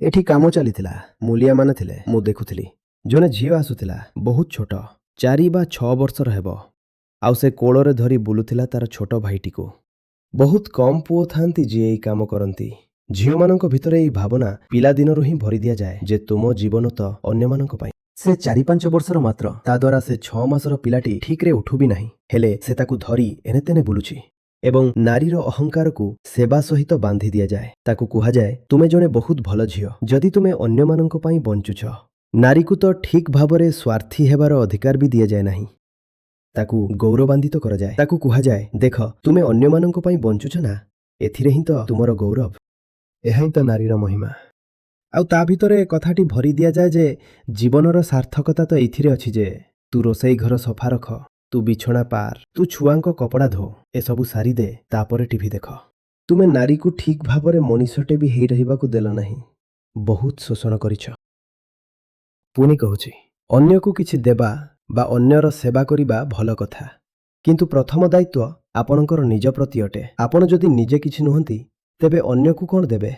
ଏଠି କାମ ଚାଲିଥିଲା। ମୂଲିଆମାନେ ଥିଲେ। ମୁଁ ଦେଖୁଥିଲି। ଜଣେ ଝିଅ ଆସୁଥିଲା, ବହୁତ ଛୋଟ, 4 ବା 6 ବର୍ଷର ହେବ। ଆଉ ସେ କୋଳରେ ଧରି ବୁଲୁଥିଲା ତାର ଛୋଟ ଭାଇଟିକୁ। ବହୁତ କମ୍ ପୁଅ ଥାନ୍ତି ଯିଏ ଏଇ କାମ କରନ୍ତି। ଝିଅମାନଙ୍କ ଭିତରେ ଏଇ ଭାବନା ପିଲାଦିନରୁ ହିଁ ଭରି ଦିଆଯାଏ ଯେ ତୁମ ଜୀବନ ତ ଅନ୍ୟମାନଙ୍କ ପାଇଁ। ସେ 4-5 ବର୍ଷର ମାତ୍ର। ତା ଦ୍ୱାରା ସେ 6 ମାସର ପିଲାଟି ଠିକ୍ରେ ଉଠୁ ବି ନାହିଁ। ହେଲେ ସେ ତାକୁ ଧରି ଏନେତେନେ ବୁଲୁଛି। ଏବଂ ନାରୀର ଅହଙ୍କାରକୁ ସେବା ସହିତ ବାନ୍ଧି ଦିଆଯାଏ। ତାକୁ କୁହାଯାଏ, ତୁମେ ଜଣେ ବହୁତ ଭଲ ଝିଅ ଯଦି ତୁମେ ଅନ୍ୟମାନଙ୍କ ପାଇଁ ବଞ୍ଚୁଛ। ନାରୀକୁ ତ ଠିକ୍ ଭାବରେ ସ୍ୱାର୍ଥୀ ହେବାର ଅଧିକାର ବି ଦିଆଯାଏ ନାହିଁ। ତାକୁ ଗୌରବାନ୍ୱିତ କରାଯାଏ। ତାକୁ କୁହାଯାଏ, ଦେଖ ତୁମେ ଅନ୍ୟମାନଙ୍କ ପାଇଁ ବଞ୍ଚୁଛ ନା, ଏଥିରେ ହିଁ ତ ତୁମର ଗୌରବ। ଏହା ହିଁ ତ ନାରୀର ମହିମା। ଆଉ ତା ଭିତରେ କଥାଟି ଭରି ଦିଆଯାଏ ଯେ ଜୀବନର ସାର୍ଥକତା ତ ଏଇଥିରେ ଅଛି ଯେ ତୁ ରୋଷେଇ ଘର ସଫା ରଖ, ତୁ ବିଛଣା ପାର, ତୁ ଛୁଆଙ୍କ କପଡ଼ା ଧୋ, ଏସବୁ ସାରିଦେ, ତାପରେ ଟିଭି ଦେଖ। ତୁମେ ନାରୀକୁ ଠିକ୍ ଭାବରେ ମଣିଷଟେ ବି ହେଇ ରହିବାକୁ ଦେଲ ନାହିଁ। ବହୁତ ଶୋଷଣ କରିଛ। ପୁଣି କହୁଛି, ଅନ୍ୟକୁ କିଛି ଦେବା ବା ଅନ୍ୟର ସେବା କରିବା ଭଲ କଥା, କିନ୍ତୁ ପ୍ରଥମ ଦାୟିତ୍ୱ ଆପଣଙ୍କର ନିଜ ପ୍ରତି ଅଟେ। ଆପଣ ଯଦି ନିଜେ କିଛି ନୁହନ୍ତି ତେବେ ଅନ୍ୟକୁ କ'ଣ ଦେବେ?